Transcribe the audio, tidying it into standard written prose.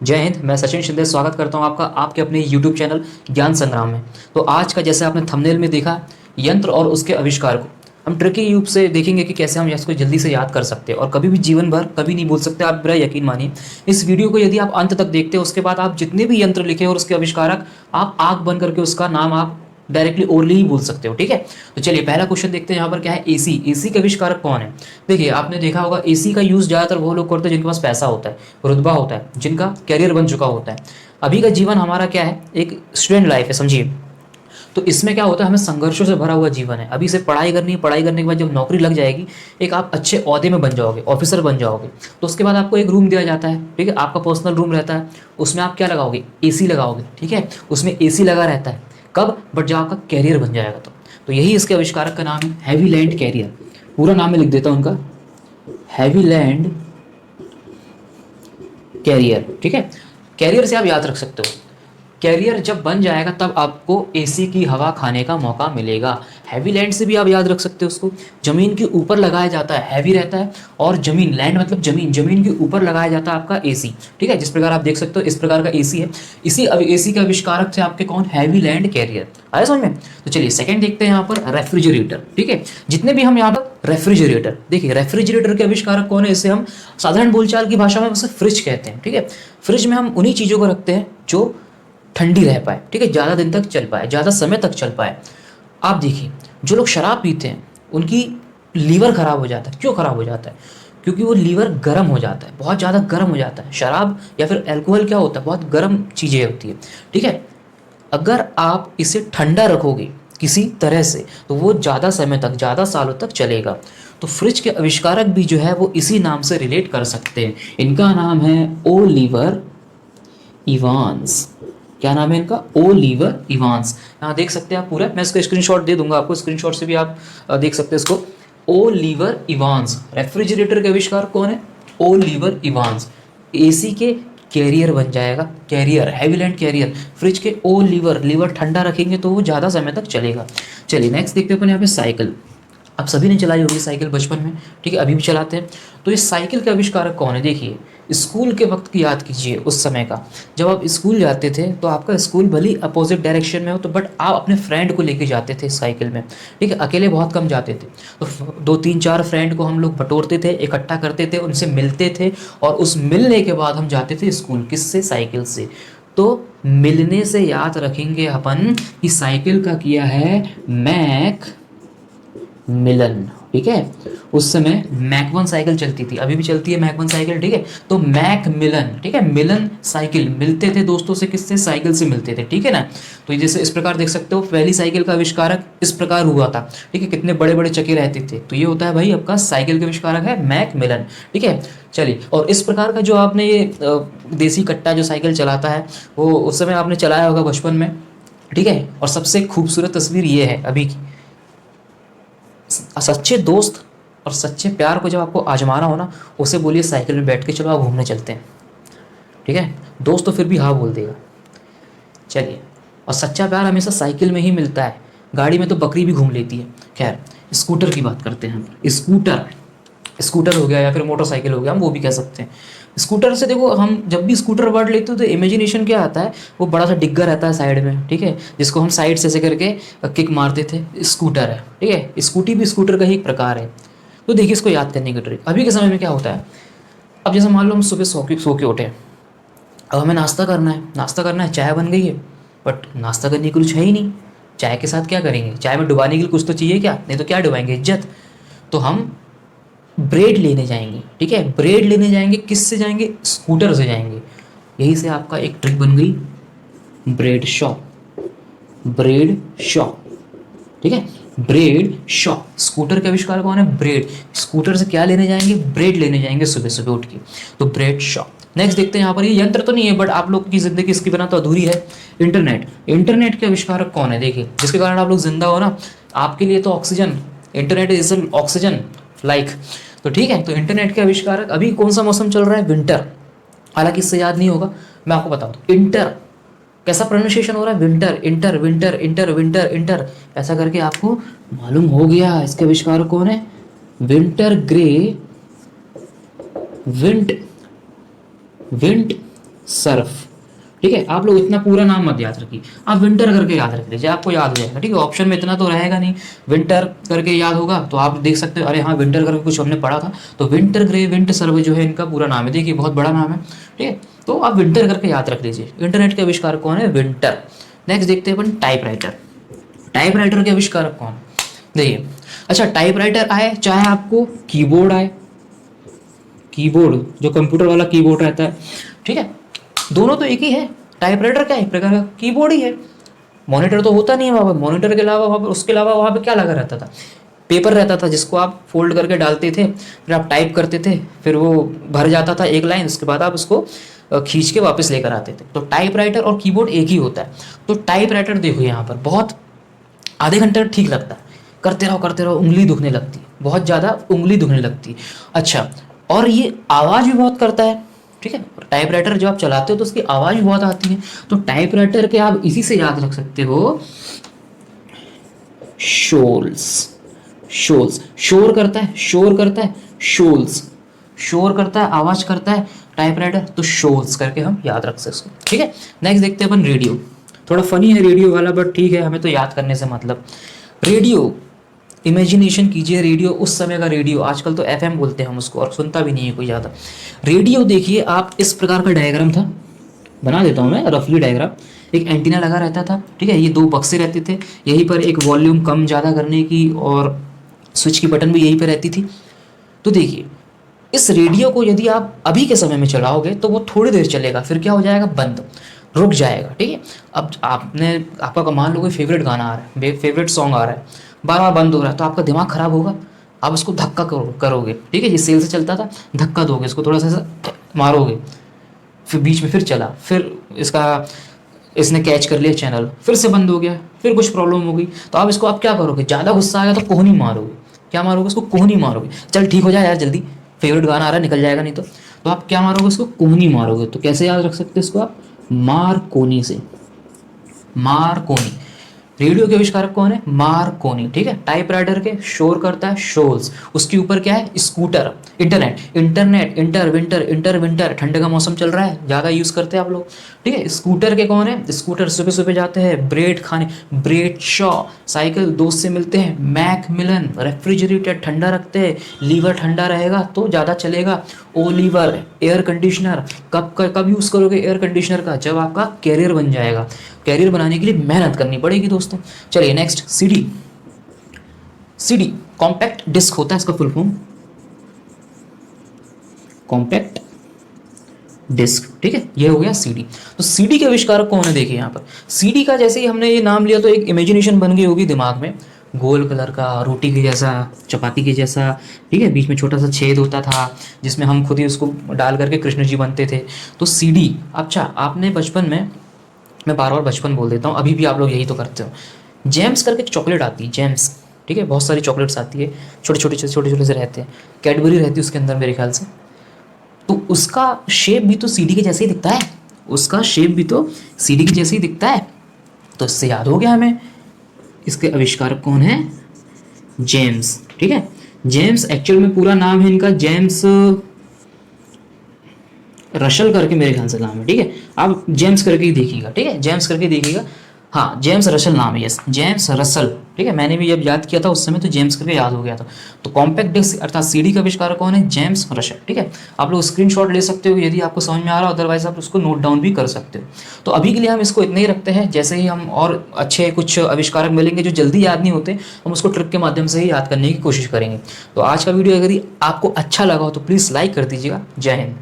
जय हिंद। मैं सचिन शिंदे स्वागत करता हूं आपका आपके अपने यूट्यूब चैनल ज्ञान संग्राम में। तो आज का जैसे आपने थंबनेल में देखा, यंत्र और उसके आविष्कार को हम ट्रिकी रूप से देखेंगे कि कैसे हम इसको जल्दी से याद कर सकते हैं और कभी भी जीवन भर कभी नहीं भूल सकते। आप मेरा यकीन मानिए, इस वीडियो को यदि आप अंत तक देखते हो उसके बाद आप जितने भी यंत्र लिखे और उसके आविष्कारक, आप आंख बंद करके उसका नाम आप डायरेक्टली ओरली ही बोल सकते हो। ठीक है, तो चलिए पहला क्वेश्चन देखते हैं। यहाँ पर क्या है, एसी। एसी का आविष्कारक कौन है? देखिए, आपने देखा होगा एसी का यूज ज्यादातर वो लोग करते हैं जिनके पास पैसा होता है, रुतबा होता है, जिनका कैरियर बन चुका होता है। अभी का जीवन हमारा क्या है, एक स्टूडेंट लाइफ है समझिए। तो इसमें क्या होता है, हमें संघर्षों से भरा हुआ जीवन है। अभी से पढ़ाई करनी है, पढ़ाई करने के बाद जब नौकरी लग जाएगी, एक आप अच्छे ओहदे में बन जाओगे, ऑफिसर बन जाओगे, तो उसके बाद आपको एक रूम दिया जाता है। ठीक है, आपका पर्सनल रूम रहता है, उसमें आप क्या लगाओगे, एसी लगाओगे। ठीक है, उसमें एसी लगा रहता है। कब? बट जब आपका कैरियर बन जाएगा तो यही इसके आविष्कारक का नाम है, हैवीलैंड कैरियर। पूरा नाम मैं लिख देता हूँ उनका, हैवीलैंड कैरियर। ठीक है, कैरियर से आप याद रख सकते हो। कैरियर जब बन जाएगा तब आपको एसी की हवा खाने का मौका मिलेगा। हैवी लैंड से भी आप याद रख सकते हो उसको, जमीन के ऊपर लगाया जाता है, हैवी रहता है। और जमीन, लैंड मतलब जमीन, जमीन के ऊपर लगाया जाता है आपका एसी। ठीक है, जिस प्रकार आप देख सकते हो इस प्रकार का एसी है। इसी एसी के आविष्कारक थे आपके कौन, हैवी लैंड कैरियर। आया समझ में? तो चलिए सेकंड देखते हैं यहाँ पर, रेफ्रिजरेटर। ठीक है, जितने भी हम यहाँ पर रेफ्रिजरेटर, देखिए रेफ्रिजरेटर के आविष्कारक कौन है, इसे हम साधारण बोलचाल की भाषा में उसे फ्रिज कहते हैं। ठीक है, फ्रिज में हम उन्हीं चीज़ों को रखते हैं जो ठंडी रह पाए। ठीक है, ज़्यादा दिन तक चल पाए, ज़्यादा समय तक चल पाए। आप देखिए, जो लोग शराब पीते हैं उनकी लीवर खराब हो जाता है। क्यों खराब हो जाता है? क्योंकि वो लीवर गर्म हो जाता है, बहुत ज़्यादा गर्म हो जाता है। शराब या फिर अल्कोहल क्या होता है, बहुत गर्म चीज़ें होती है। ठीक है, अगर आप इसे ठंडा रखोगे किसी तरह से तो वो ज़्यादा समय तक, ज़्यादा सालों तक चलेगा। तो फ्रिज के आविष्कारक भी जो है वो इसी नाम से रिलेट कर सकते हैं। इनका नाम है ओलिवर इवांस। क्या नाम है इनका? Oliver Evans. यहाँ देख सकते हैं आप पूरा, मैं इसका स्क्रीनशॉट दे दूंगा आपको, स्क्रीनशॉट से भी आप देख सकते हैं इसको। Oliver Evans. रेफ्रिजरेटर के आविष्कार कौन है? Oliver Evans. एसी के कैरियर बन जाएगा, कैरियर, हैवीलैंड कैरियर। फ्रिज के ओ लीवर, लीवर ठंडा रखेंगे तो वो ज़्यादा समय तक चलेगा। चलिए नेक्स्ट देखते हैं अपन यहाँ पे, साइकिल। अब सभी ने चलाई होगी साइकिल बचपन में। ठीक है, अभी भी चलाते हैं। तो इस साइकिल के आविष्कारक कौन है? देखिए, स्कूल के वक्त की याद कीजिए, उस समय का। जब आप स्कूल जाते थे तो आपका स्कूल भले ही अपोजिट डायरेक्शन में हो, तो बट आप अपने फ्रेंड को लेके जाते थे साइकिल में। ठीक है, अकेले बहुत कम जाते थे। तो 2 3 4 फ्रेंड को हम लोग बटोरते थे, इकट्ठा करते थे, उनसे मिलते थे और उस मिलने के बाद हम जाते थे स्कूल। किससे? साइकिल से। तो मिलने से याद रखेंगे अपन कि साइकिल का किया है मैक मिलन। ठीक है, उस समय मैक 1 साइकिल चलती थी, अभी भी चलती है मैक 1 साइकिल। ठीक है, तो मैक मिलन। ठीक है, मिलन साइकिल, मिलते थे दोस्तों से, किससे? साइकिल से मिलते थे। ठीक है ना, तो जैसे इस प्रकार देख सकते हो, पहली साइकिल का आविष्कारक इस प्रकार हुआ था। ठीक है, कितने बड़े बड़े चक्के रहते थे, तो ये होता है भाई आपका साइकिल का आविष्कारक है मैक मिलन। ठीक है, चलिए, और इस प्रकार का जो आपने ये देसी कट्टा जो साइकिल चलाता है, वो उस समय आपने चलाया होगा बचपन में। ठीक है, और सबसे खूबसूरत तस्वीर ये है अभी की। सच्चे दोस्त और सच्चे प्यार को जब आपको आजमाना हो ना, उसे बोलिए साइकिल में बैठ के चलो आप घूमने चलते हैं। ठीक है, दोस्त तो फिर भी हाँ बोल देगा। चलिए, और सच्चा प्यार हमेशा साइकिल में ही मिलता है, गाड़ी में तो बकरी भी घूम लेती है। खैर, स्कूटर की बात करते हैं हम। स्कूटर, स्कूटर हो गया या फिर मोटरसाइकिल हो गया, हम वो भी कह सकते हैं। स्कूटर से देखो, हम जब भी स्कूटर वर्ड लेते हो तो इमेजिनेशन क्या आता है, वो बड़ा सा डिग्गा रहता है साइड में। ठीक है, जिसको हम साइड से ऐसे करके किक मारते थे, स्कूटर है। ठीक है, स्कूटी भी स्कूटर का ही एक प्रकार है। तो देखिए, इसको याद करने की ट्रिक अभी के समय में क्या होता है। अब जैसे मान लो हम सुबह सो के उठे, अब हमें नाश्ता करना है, नाश्ता करना है, चाय बन गई है, बट नाश्ता करने के लिए कुछ है ही नहीं। चाय के साथ क्या करेंगे? चाय में डुबाने के लिए कुछ तो चाहिए क्या? नहीं तो क्या डुबाएंगे, इज्जत। तो हम ब्रेड लेने जाएंगे। ठीक है, ब्रेड लेने जाएंगे, किससे जाएंगे? स्कूटर से जाएंगे। यही से आपका एक ट्रिक बन गई, ब्रेड शॉप। Bread shop. ठीक है, ब्रेड शॉप। स्कूटर का आविष्कार कौन है? ब्रेड। स्कूटर से क्या लेने जाएंगे? ब्रेड लेने जाएंगे सुबह सुबह उठ के, तो ब्रेड शॉप। नेक्स्ट देखते हैं यहाँ पर, ये यंत्र तो नहीं है बट आप लोग की जिंदगी इसके बिना तो अधूरी है। इंटरनेट। इंटरनेट के आविष्कारक कौन है? देखिए, जिसके कारण आप लोग जिंदा हो ना, आपके लिए तो oxygen, internet is oxygen like. तो ठीक है, तो इंटरनेट के आविष्कारक, अभी कौन सा मौसम चल रहा है? विंटर। हालांकि इससे याद नहीं होगा, मैं आपको बताऊँ तो इंटर कैसा प्रोनाउंसिएशन हो रहा है, winter, inter, winter, inter, winter, inter, ऐसा करके आपको मालूम हो गया इसके आविष्कारक कौन है। विंटर ग्रे, विंट, विंट सर्फ। ठीक है, आप लोग इतना पूरा नाम मत याद रखिए, आप विंटर करके याद रख लीजिए, आपको याद हो जाएगा। ठीक है, ऑप्शन में इतना तो रहेगा नहीं, विंटर करके याद होगा तो आप देख सकते हो, अरे हाँ विंटर करके कुछ हमने पढ़ा था, तो विंटर ग्रे विंट सर्व जो है इनका पूरा नाम है, देखिए बहुत बड़ा नाम है। ठीक है, तो आप विंटर करके याद रख लीजिए। इंटरनेट के आविष्कार कौन है? विंटर। नेक्स्ट देखते हैं अपन टाइपराइटर। टाइपराइटर के आविष्कारक कौन? देखिए, अच्छा टाइपराइटर आए चाहे आपको कीबोर्ड आए, कीबोर्ड जो कंप्यूटर वाला कीबोर्ड रहता है, ठीक है, दोनों तो एक ही है। टाइपराइटर क्या है? एक प्रकार का कीबोर्ड ही है। मॉनिटर तो होता नहीं है वहाँ पर, मॉनिटर के अलावा वहाँ पर, उसके अलावा वहाँ पे क्या लगा रहता था? पेपर रहता था जिसको आप फोल्ड करके डालते थे, फिर आप टाइप करते थे, फिर वो भर जाता था एक लाइन, उसके बाद आप उसको खींच के वापस लेकर आते थे। तो टाइपराइटर और कीबोर्ड एक ही होता है। तो टाइपराइटर देखो यहाँ पर बहुत आधे घंटे ठीक लगता है, करते रहो उंगली दुखने लगती है, बहुत ज़्यादा उंगली दुखने लगती है। अच्छा, और ये आवाज़ भी बहुत करता है। ठीक है, टाइपराइटर जब आप चलाते हो तो उसकी आवाज़ भी बहुत आती है। तो टाइपराइटर के आप इसी से याद रख सकते हो, शोल्स। शोल्स शोर करता है, शोर करता है, शोल्स शोर करता है, आवाज़ करता है टाइपराइटर, तो शोल्स करके हम याद रख सकते हैं। ठीक है, नेक्स्ट देखते हैं अपन रेडियो। थोड़ा फनी है रेडियो वाला, बट ठीक है, हमें तो याद करने से मतलब। रेडियो, इमेजिनेशन कीजिए, रेडियो उस समय का रेडियो, आजकल तो एफएम बोलते हैं हम उसको, और सुनता भी नहीं है कोई ज़्यादा। रेडियो देखिए आप, इस प्रकार का डायग्राम था, बना देता हूँ मैं रफली डायग्राम। एक एंटीना लगा रहता था, ठीक है, ये दो बक्से रहते थे, यहीं पर एक वॉल्यूम कम ज़्यादा करने की और स्विच की बटन भी यहीं पर रहती थी। तो देखिए, इस रेडियो को यदि आप अभी के समय में चलाओगे तो वो थोड़ी देर चलेगा, फिर क्या हो जाएगा? बंद, रुक जाएगा। ठीक है, अब आपने, आपका मान लो कोई फेवरेट गाना आ रहा है, फेवरेट सॉन्ग आ रहा है, बार बार बंद हो रहा है, तो आपका दिमाग खराब होगा, आप उसको धक्का करोगे। ठीक है, ये सेल से चलता था, धक्का दोगे इसको, थोड़ा सा मारोगे, फिर बीच में फिर चला, फिर इसका इसने कैच कर लिया चैनल, फिर से बंद हो गया, फिर कुछ प्रॉब्लम हो गई, तो आप इसको आप क्या करोगे? ज़्यादा गुस्सा आएगा तो कोहनी मारोगे। क्या मारोगे? उसको कोहनी मारोगे। चल ठीक हो जाए यार जल्दी, फेवरेट गाना आ रहा है, निकल जाएगा नहीं तो आप क्या मारोगे? उसको कोहनी मारोगे। तो कैसे याद रख सकते हो इसको आप? मारकोनी से। मारकोनी। रेडियो के आविष्कारक कौन है? मारकोनी। ठीक है, टाइपराइटर के शोर करता है शोल्स, उसके ऊपर क्या है? स्कूटर। इंटरनेट, इंटर विंटर, ठंड का मौसम चल रहा है, ज़्यादा यूज़ करते हैं आप लोग। ठीक है, स्कूटर के कौन है? स्कूटर सुबह सुबह जाते हैं ब्रेड खाने, ब्रेड शॉ। साइकिल, दोस्त से मिलते हैं, मैक मिलन। रेफ्रिजरेटर, ठंडा रखते हैं, लीवर ठंडा रहेगा तो ज़्यादा चलेगा। Oliver, air conditioner. कब यूज़ करोगे एयर कंडीशनर का? जब आपका कैरियर बन जाएगा। कैरियर बनाने के लिए मेहनत करनी पड़ेगी दोस्तों। चलिए next, CD. CD compact disc होता है इसका फुल फॉर्म, कॉम्पैक्ट डिस्क। ठीक है, ये हो गया सीडी। तो सीडी के आविष्कारक कौन है? देखिए यहाँ पर सीडी का जैसे ही हमने ये नाम लिया तो एक इमेजिनेशन बन गई होगी दिमाग में, गोल कलर का, रोटी के जैसा, चपाती के जैसा। ठीक है, बीच में छोटा सा छेद होता था जिसमें हम खुद ही उसको डाल करके कृष्ण जी बनते थे। तो सीडी। अच्छा, आपने बचपन में, मैं बार बार बचपन बोल देता हूँ, अभी भी आप लोग यही तो करते हो, जेम्स करके एक चॉकलेट आती है, जेम्स। ठीक है, बहुत सारी चॉकलेट्स आती है, छोटे छोटे से रहते हैं, कैडबरी रहती है उसके अंदर मेरे ख्याल से। तो उसका शेप भी तो सीडी के जैसे ही दिखता है, उसका शेप भी तो सीडी के जैसे ही दिखता है। तो इससे याद हो गया हमें, इसके आविष्कारक कौन है? जेम्स। ठीक है, जेम्स एक्चुअल में पूरा नाम है इनका जेम्स रशल करके मेरे ख्याल से नाम है। ठीक है, आप जेम्स करके ही देखिएगा। ठीक है, जेम्स करके देखिएगा, हाँ जेम्स रशल नाम है, यस जेम्स रसल। ठीक है, मैंने भी जब याद किया था उस समय तो जेम्स करके याद हो गया था। तो कॉम्पैक्ट डिस्क अर्थात सीडी का आविष्कारक कौन है? जेम्स रशल। ठीक है, आप लोग स्क्रीनशॉट ले सकते हो यदि आपको समझ में आ रहा हो, अदरवाइज आप उसको नोट डाउन भी कर सकते हो। तो अभी के लिए हम इसको इतना ही रखते हैं, जैसे ही हम और अच्छे कुछ आविष्कारक मिलेंगे जो जल्दी याद नहीं होते, हम उसको ट्रिक के माध्यम से ही याद करने की कोशिश करेंगे। तो आज का वीडियो अगर आपको अच्छा लगा हो तो प्लीज़ लाइक कर दीजिएगा। जय हिंद।